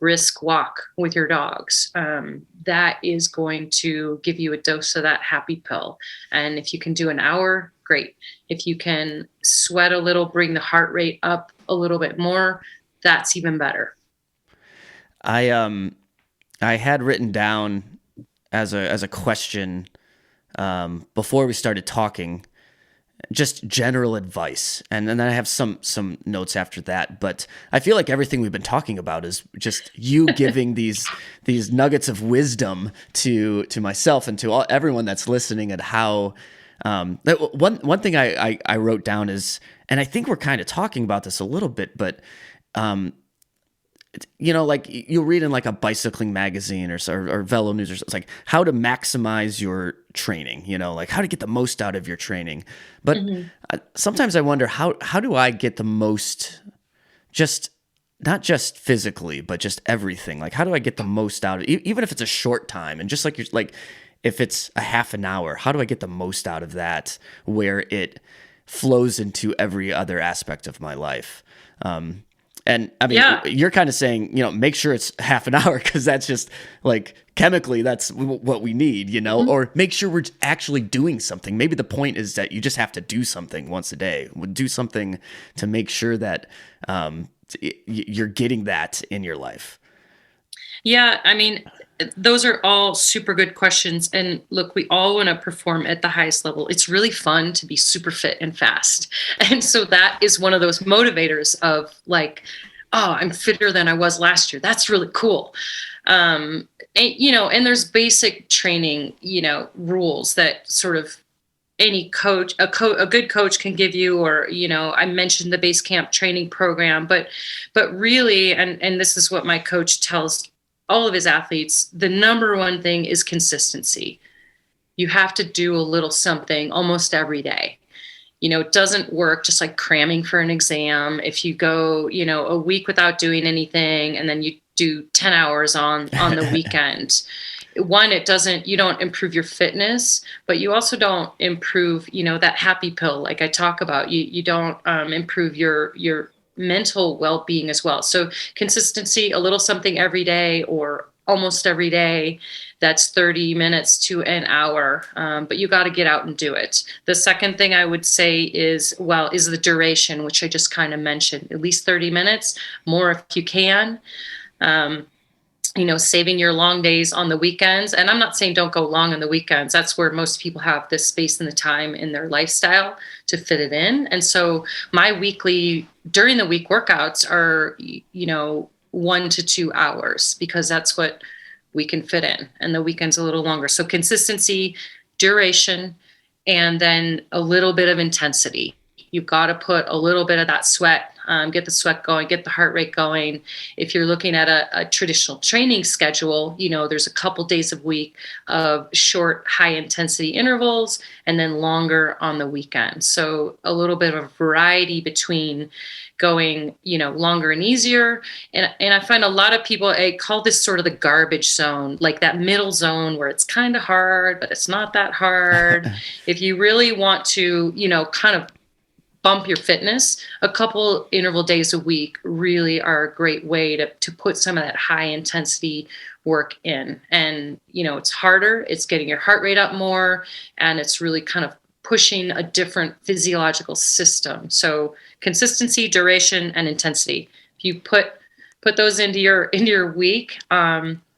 brisk walk with your dogs, that is going to give you a dose of that happy pill. And if you can do an hour, great. If you can sweat a little, bring the heart rate up a little bit more, that's even better. I had written down as a question before we started talking, just general advice, and then I have some notes after that. But I feel like everything we've been talking about is just you giving these nuggets of wisdom to myself and to everyone that's listening. And how one thing I wrote down is, and I think we're kind of talking about this a little bit, but like you'll read in like a bicycling magazine or Velo News, or it's like how to maximize your training, like how to get the most out of your training. But sometimes I wonder, how do I get the most, just not just physically, but just everything? Like, how do I get the most out of it, even if it's a short time? And just like you're like, if it's a half an hour, how do I get the most out of that where it flows into every other aspect of my life? And I mean, you're kind of saying, make sure it's half an hour, because that's just like chemically, that's what we need, or make sure we're actually doing something. Maybe the point is that you just have to do something once a day. Do something to make sure that you're getting that in your life. Yeah. I mean, those are all super good questions. And look, we all want to perform at the highest level. It's really fun to be super fit and fast. And so that is one of those motivators of like, oh, I'm fitter than I was last year. That's really cool. And there's basic training, rules that sort of any coach, a good coach can give you, or, I mentioned the base camp training program, but really, and this is what my coach tells all of his athletes, the number one thing is consistency. You have to do a little something almost every day. It doesn't work just like cramming for an exam. If you go, a week without doing anything and then you do 10 hours on the weekend, one, you don't improve your fitness, but you also don't improve, that happy pill. Like I talk about, you don't improve your mental well-being as well. So consistency, a little something every day or almost every day, that's 30 minutes to an hour. But you got to get out and do it. The second thing I would say is the duration, which I just kind of mentioned, at least 30 minutes, more if you can. Saving your long days on the weekends. And I'm not saying don't go long on the weekends. That's where most people have the space and the time in their lifestyle to fit it in. And so my during the week workouts are, 1 to 2 hours, because that's what we can fit in. And the weekend's a little longer. So consistency, duration, and then a little bit of intensity. You've got to put a little bit of that sweat, get the sweat going, get the heart rate going. If you're looking at a traditional training schedule, there's a couple days a week of short, high intensity intervals and then longer on the weekend. So a little bit of a variety between going, longer and easier. And I find a lot of people, I call this sort of the garbage zone, like that middle zone where it's kind of hard, but it's not that hard. If you really want to, kind of bump your fitness, a couple interval days a week really are a great way to put some of that high intensity work in. And, it's harder, it's getting your heart rate up more, and it's really kind of pushing a different physiological system. So consistency, duration, and intensity. If you put those into your week,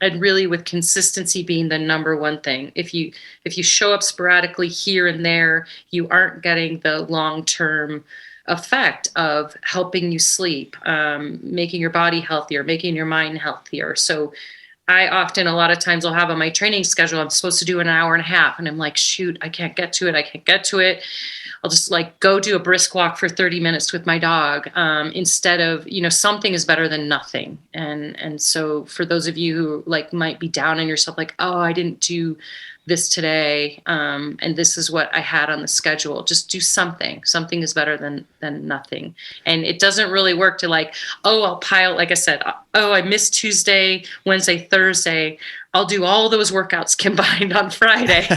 and really with consistency being the number one thing. If you show up sporadically here and there, you aren't getting the long-term effect of helping you sleep, making your body healthier, making your mind healthier. So I often, a lot of times I'll have on my training schedule, I'm supposed to do an hour and a half, and I'm like, shoot, I can't get to it. I'll just like go do a brisk walk for 30 minutes with my dog, instead of, something is better than nothing. And so for those of you who like might be down on yourself, like, oh, I didn't do this today, and this is what I had on the schedule, just do something. Something is better than nothing. And it doesn't really work to like, oh, I'll pile, like I said, oh, I missed Tuesday, Wednesday, Thursday, I'll do all those workouts combined on Friday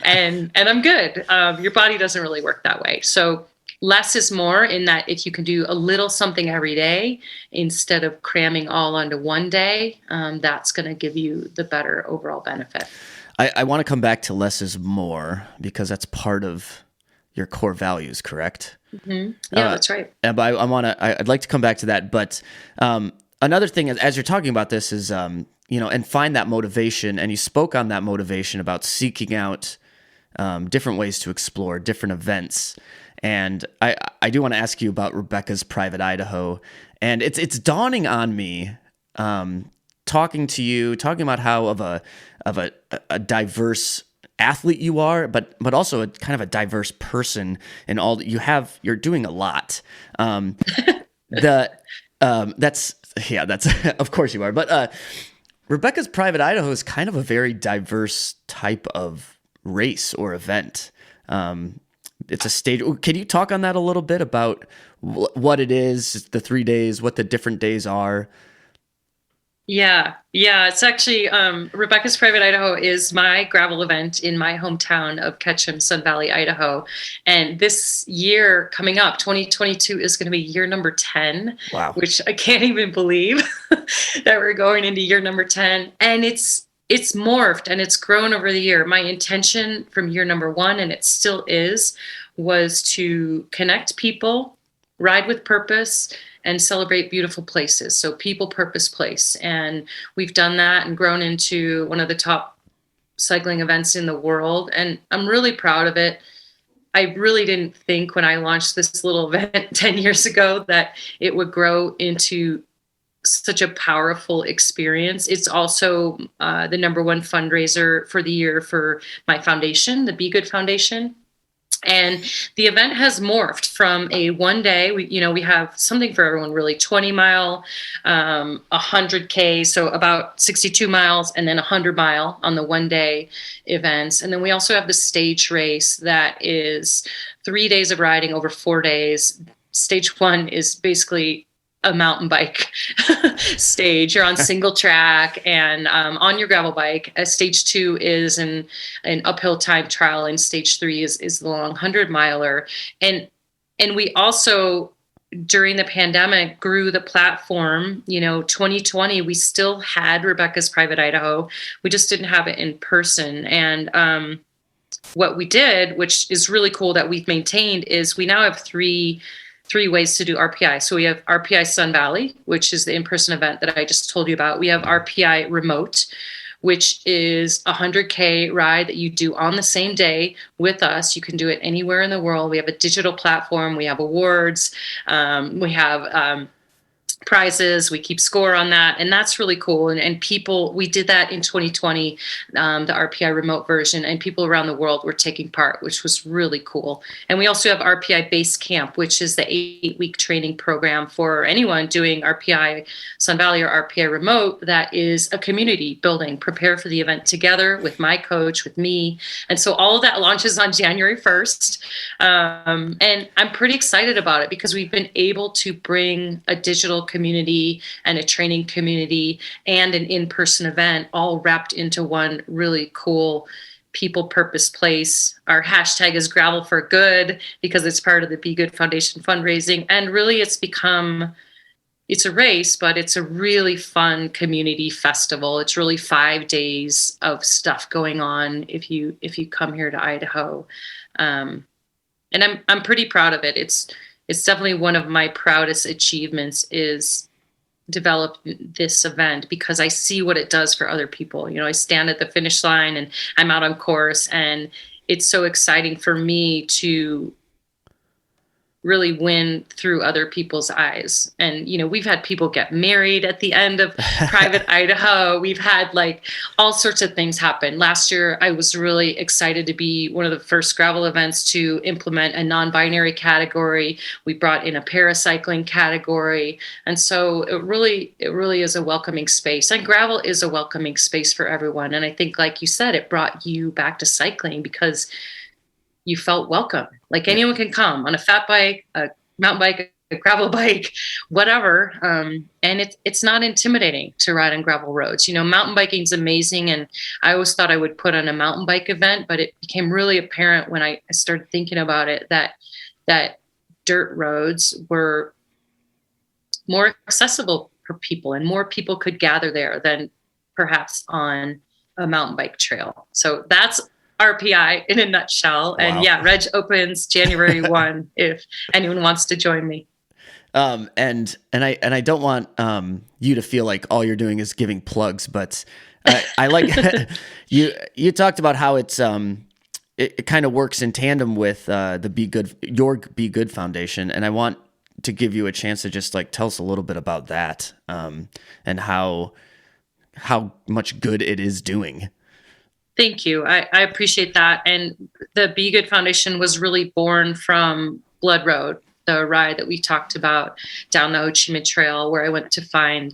and I'm good. Your body doesn't really work that way. So less is more, in that if you can do a little something every day instead of cramming all onto one day, that's going to give you the better overall benefit. I want to come back to less is more, because that's part of your core values, correct? Mm-hmm. Yeah, that's right. But I'd like to come back to that. But another thing, as you're talking about this, is and find that motivation. And you spoke on that motivation about seeking out different ways to explore different events. And I do want to ask you about Rebecca's Private Idaho. And it's dawning on me, talking to you, talking about how of a diverse athlete you are, but also a kind of a diverse person in all that you have. You're doing a lot. That's of course you are. But Rebecca's Private Idaho is kind of a very diverse type of race or event. It's a stage. Can you talk on that a little bit about what it is, the 3 days, what the different days are? Yeah. It's actually, Rebecca's Private Idaho is my gravel event in my hometown of Ketchum, Sun Valley, Idaho. And this year coming up, 2022, is going to be year number 10, wow, which I can't even believe that we're going into year number 10. And it's morphed and it's grown over the year. My intention from year number 1, and it still is, was to connect people ride with purpose and celebrate beautiful places. So people, purpose, place. And we've done that and grown into one of the top cycling events in the world. And I'm really proud of it. I really didn't think when I launched this little event 10 years ago that it would grow into such a powerful experience. It's also the number one fundraiser for the year for my foundation, the Be Good Foundation. And the event has morphed from a one day, we have something for everyone really, 20 mile, 100K, so about 62 miles, and then 100 mile on the one day events. And then we also have the stage race that is 3 days of riding over 4 days. Stage one is basically a mountain bike stage. You're on single track and on your gravel bike. Stage two is an uphill time trial, and stage three is the long 100 miler. And we also, during the pandemic, grew the platform. 2020, we still had Rebecca's Private Idaho. We just didn't have it in person. And what we did, which is really cool that we've maintained, is we now have three ways to do RPI. So we have RPI Sun Valley, which is the in-person event that I just told you about. We have RPI Remote, which is a 100K ride that you do on the same day with us. You can do it anywhere in the world. We have a digital platform. We have awards. We have prizes. We keep score on that. And that's really cool. And people, we did that in 2020, the RPI remote version, and people around the world were taking part, which was really cool. And we also have RPI Base Camp, which is the 8-week training program for anyone doing RPI Sun Valley or RPI remote. That is a community building, prepare for the event together with my coach, with me. And so all of that launches on January 1st. And I'm pretty excited about it because we've been able to bring a digital community and a training community and an in-person event all wrapped into one really cool people, purpose, place. Our hashtag is Gravel for Good because it's part of the Be Good Foundation fundraising. And really it's a race, but it's a really fun community festival. It's really 5 days of stuff going on if you come here to Idaho. And I'm pretty proud of it. It's definitely one of my proudest achievements is develop this event because I see what it does for other people. I stand at the finish line and I'm out on course, and it's so exciting for me to really win through other people's eyes. And, we've had people get married at the end of Private Idaho. We've had all sorts of things happen. Last year, I was really excited to be one of the first gravel events to implement a non-binary category. We brought in a paracycling category. And so it really is a welcoming space. And gravel is a welcoming space for everyone. And I think, like you said, it brought you back to cycling because you felt welcome. Anyone can come on a fat bike, a mountain bike, a gravel bike, whatever. And it's not intimidating to ride on gravel roads. Mountain biking is amazing. And I always thought I would put on a mountain bike event, but it became really apparent when I started thinking about it that dirt roads were more accessible for people and more people could gather there than perhaps on a mountain bike trail. So that's RPI in a nutshell. And Wow. Reg opens January 1 if anyone wants to join me. And I don't want you to feel like all you're doing is giving plugs, but I like you talked about how it's it kind of works in tandem with your Be Good Foundation, and I want to give you a chance to just tell us a little bit about that and how much good it is doing. Thank you. I appreciate that. And the Be Good Foundation was really born from Blood Road, the ride that we talked about down the Ho Chi Minh Trail, where I went to find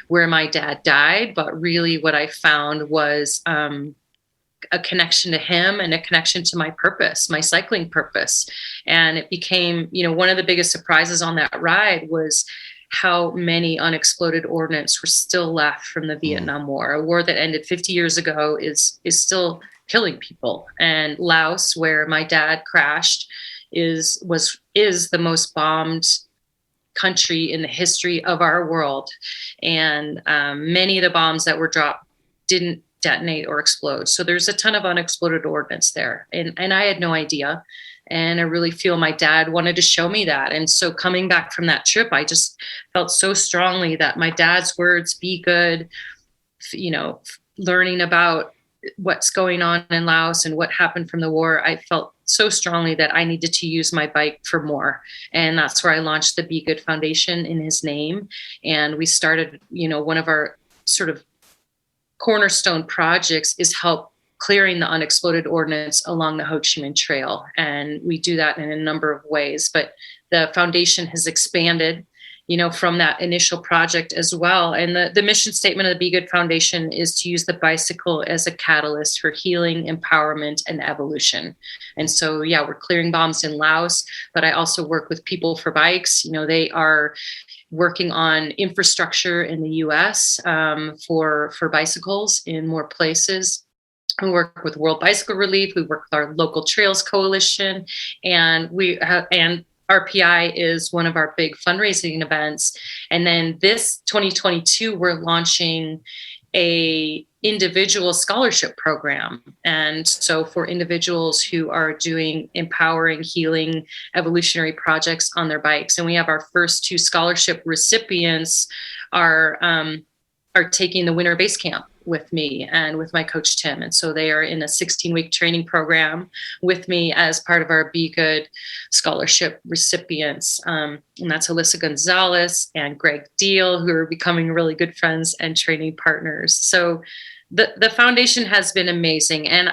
where my dad died. But really what I found was a connection to him and a connection to my purpose, my cycling purpose. And it became, one of the biggest surprises on that ride was how many unexploded ordnance were still left from the Vietnam War, a war that ended 50 years ago is still killing people. And Laos, where my dad crashed, is the most bombed country in the history of our world. And many of the bombs that were dropped didn't detonate or explode. So there's a ton of unexploded ordnance there. And I had no idea. And I really feel my dad wanted to show me that. And so coming back from that trip, I just felt so strongly that my dad's words, be good, learning about what's going on in Laos and what happened from the war, I felt so strongly that I needed to use my bike for more. And that's where I launched the Be Good Foundation in his name. And we started, one of our sort of cornerstone projects is help clearing the unexploded ordnance along the Ho Chi Minh Trail. And we do that in a number of ways, but the foundation has expanded from that initial project as well. And the mission statement of the Be Good Foundation is to use the bicycle as a catalyst for healing, empowerment, and evolution. And so, we're clearing bombs in Laos, but I also work with People for Bikes. They are working on infrastructure in the US for bicycles in more places. We work with World Bicycle Relief. We work with our local Trails Coalition, and RPI is one of our big fundraising events. And then this 2022, we're launching a individual scholarship program. And so for individuals who are doing empowering, healing, evolutionary projects on their bikes. And we have our first 2 scholarship recipients are taking the winter base camp with me and with my coach, Tim. And so they are in a 16-week training program with me as part of our Be Good scholarship recipients. And that's Alyssa Gonzalez and Greg Deal, who are becoming really good friends and training partners. So the foundation has been amazing. And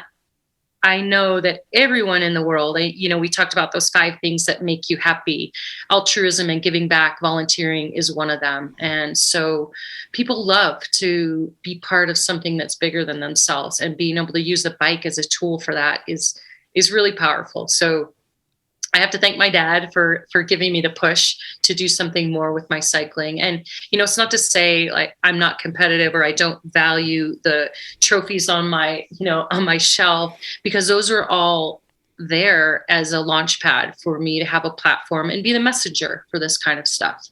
I know that everyone in the world, we talked about those 5 things that make you happy. Altruism and giving back, volunteering is one of them. And so people love to be part of something that's bigger than themselves, and being able to use the bike as a tool for that is really powerful. So I have to thank my dad for giving me the push to do something more with my cycling. And, it's not to say like I'm not competitive or I don't value the trophies on my shelf, because those are all there as a launch pad for me to have a platform and be the messenger for this kind of stuff.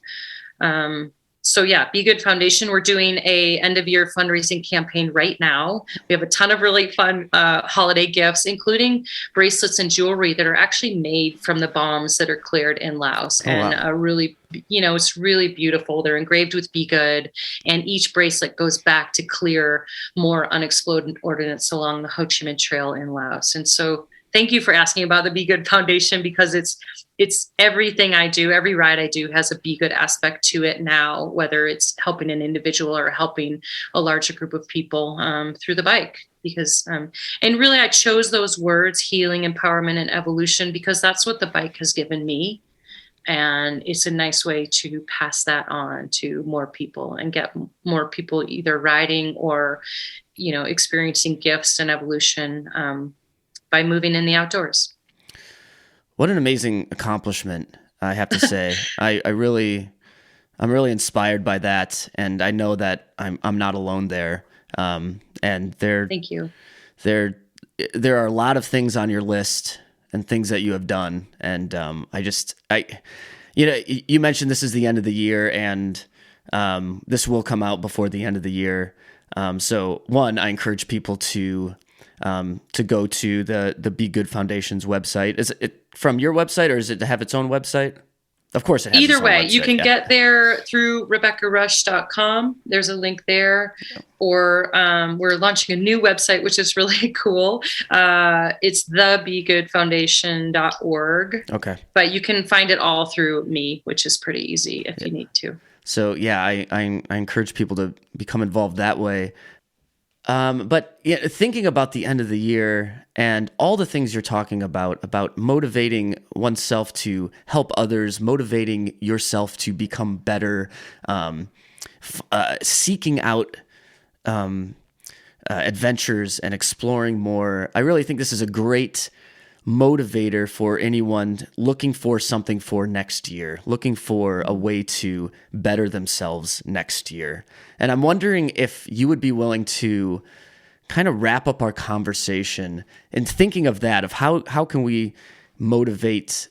So Be Good Foundation, we're doing a end of year fundraising campaign right now. We have a ton of really fun holiday gifts, including bracelets and jewelry that are actually made from the bombs that are cleared in Laos. And really, it's really beautiful. They're engraved with Be Good, and each bracelet goes back to clear more unexploded ordnance along the Ho Chi Minh Trail in Laos. And so thank you for asking about the Be Good Foundation, because it's everything I do. Every ride I do has a Be Good aspect to it now, whether it's helping an individual or helping a larger group of people through the bike. Because, and really I chose those words, healing, empowerment, and evolution, because that's what the bike has given me. And it's a nice way to pass that on to more people and get more people either riding or, experiencing gifts and evolution by moving in the outdoors. What an amazing accomplishment, I have to say. I'm really inspired by that, and I know that I'm not alone there. And Thank you. There are a lot of things on your list and things that you have done, and you mentioned this is the end of the year, and this will come out before the end of the year. So one, I encourage people to go to the Be Good Foundation's website. Is it from your website, or is it to have its own website? Of course it has Either its own way, website, you can get there through RebeccaRusch.com. There's a link there. Or we're launching a new website, which is really cool. It's thebegoodfoundation.org. Okay. But you can find it all through me, which is pretty easy if you need to. So I encourage people to become involved that way. But thinking about the end of the year and all the things you're talking about motivating oneself to help others, motivating yourself to become better, seeking out adventures and exploring more. I really think this is a great motivator for anyone looking for something for next year, looking for a way to better themselves next year. And I'm wondering if you would be willing to kind of wrap up our conversation and thinking of that, of how can we motivate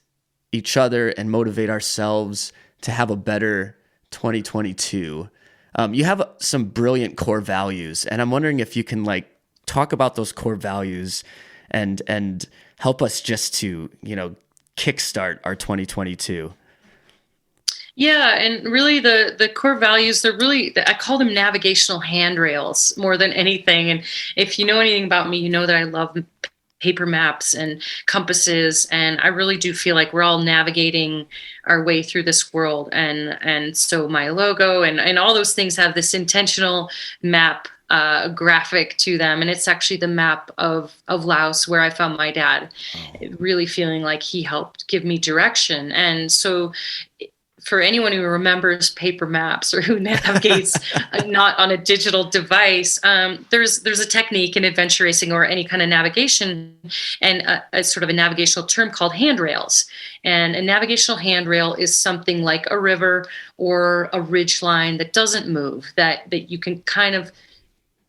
each other and motivate ourselves to have a better 2022. You have some brilliant core values, and I'm wondering if you can talk about those core values and help us just to, kickstart our 2022. Yeah, and really the core values, they're really, I call them navigational handrails more than anything. And if you know anything about me, you know that I love paper maps and compasses, and I really do feel like we're all navigating our way through this world. And so my logo and all those things have this intentional map graphic to them, and it's actually the map of Laos, where I found my dad. Really feeling like he helped give me direction. And so for anyone who remembers paper maps or who navigates not on a digital device, there's a technique in adventure racing or any kind of navigation, and a sort of a navigational term called handrails. And a navigational handrail is something like a river or a ridge line that doesn't move, that you can kind of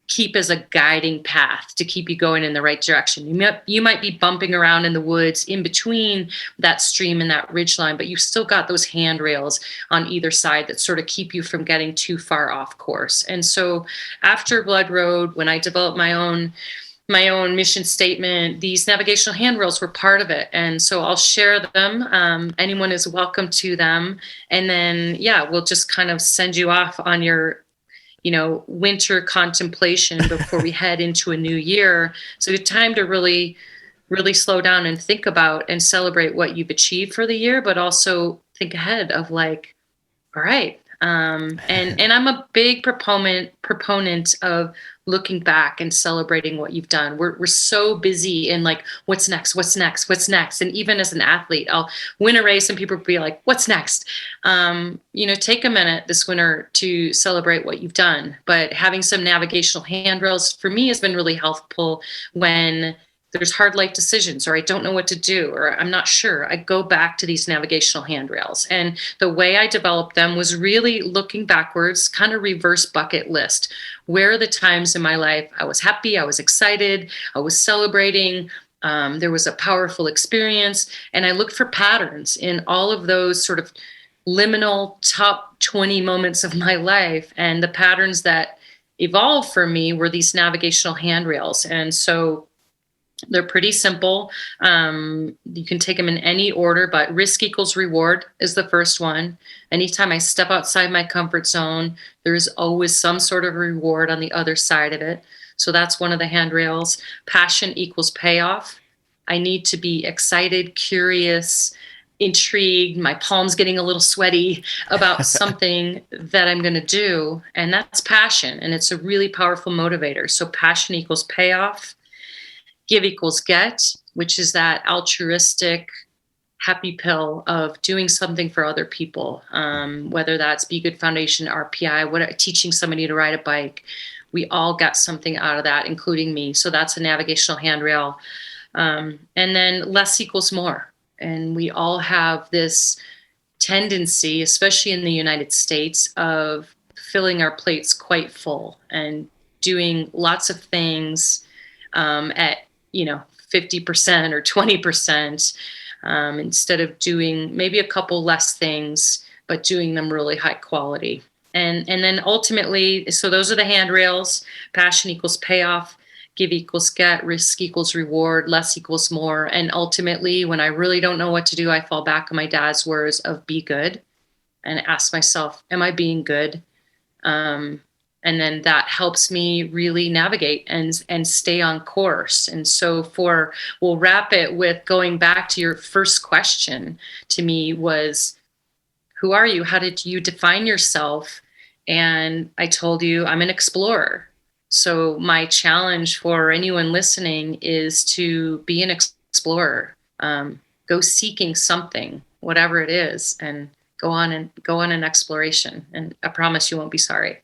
keep as a guiding path to keep you going in the right direction. You might be bumping around in the woods in between that stream and that ridge line, but you've still got those handrails on either side that sort of keep you from getting too far off course. And so after Blood Road, when I developed my own mission statement, these navigational handrails were part of it. And so I'll share them. Anyone is welcome to them. And then, we'll just kind of send you off on your winter contemplation before we head into a new year. So it's time to really, really slow down and think about and celebrate what you've achieved for the year, but also think ahead of like, all right. And I'm a big proponent of looking back and celebrating what you've done. We're so busy in like, what's next? And even as an athlete, I'll win a race and people will be like, what's next? Take a minute this winter to celebrate what you've done. But having some navigational handrails for me has been really helpful when there's hard life decisions, or I don't know what to do, or I'm not sure. I go back to these navigational handrails. And the way I developed them was really looking backwards, kind of reverse bucket list. Where are the times in my life I was happy, I was excited, I was celebrating, there was a powerful experience, and I looked for patterns in all of those sort of liminal top 20 moments of my life. And the patterns that evolved for me were these navigational handrails. And so they're pretty simple. You can take them in any order, but risk equals reward is the first one. Anytime I step outside my comfort zone, there's always some sort of reward on the other side of it. So that's one of the handrails. Passion equals payoff. I need to be excited, curious, intrigued, my palms getting a little sweaty about something that I'm going to do. And that's passion. And it's a really powerful motivator. So passion equals payoff. Give equals get, which is that altruistic happy pill of doing something for other people, whether that's Be Good Foundation, RPI, teaching somebody to ride a bike. We all got something out of that, including me. So that's a navigational handrail. And then less equals more. And we all have this tendency, especially in the United States, of filling our plates quite full and doing lots of things at 50% or 20%, instead of doing maybe a couple less things, but doing them really high quality. And then ultimately, so those are the handrails. Passion equals payoff, give equals get, risk equals reward, less equals more. And ultimately, when I really don't know what to do, I fall back on my dad's words of be good and ask myself, am I being good? And then that helps me really navigate and stay on course. And so we'll wrap it with going back to your first question to me was, who are you? How did you define yourself? And I told you I'm an explorer. So my challenge for anyone listening is to be an explorer, go seeking something, whatever it is, and go on an exploration. And I promise you won't be sorry.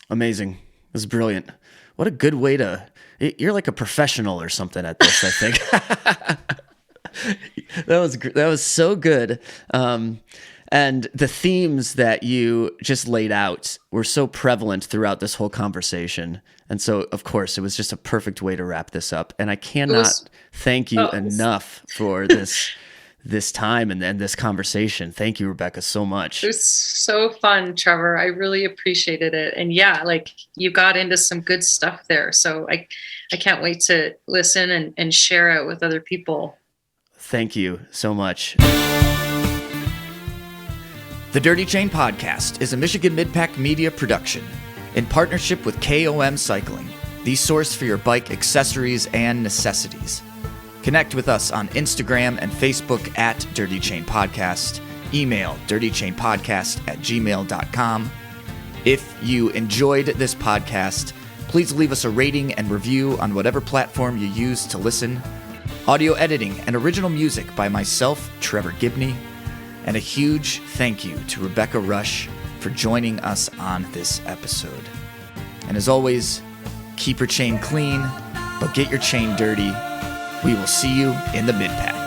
Amazing. This is brilliant. What a good way you're like a professional or something at this, I think. That was so good. And the themes that you just laid out were so prevalent throughout this whole conversation. And so, of course, it was just a perfect way to wrap this up. And I cannot thank you enough for this time and this conversation. Thank you, Rebecca, so much. It was so fun, Trevor. I really appreciated it. And yeah, like you got into some good stuff there. So I can't wait to listen and share it with other people. Thank you so much. The Dirty Chain Podcast is a Michigan Midpack Media production in partnership with KOM Cycling, the source for your bike accessories and necessities. Connect with us on Instagram and Facebook at Dirty Chain Podcast. Email dirtychainpodcast@gmail.com. If you enjoyed this podcast, please leave us a rating and review on whatever platform you use to listen. Audio editing and original music by myself, Trevor Gibney. And a huge thank you to Rebecca Rusch for joining us on this episode. And as always, keep your chain clean, but get your chain dirty. We will see you in the Midpack.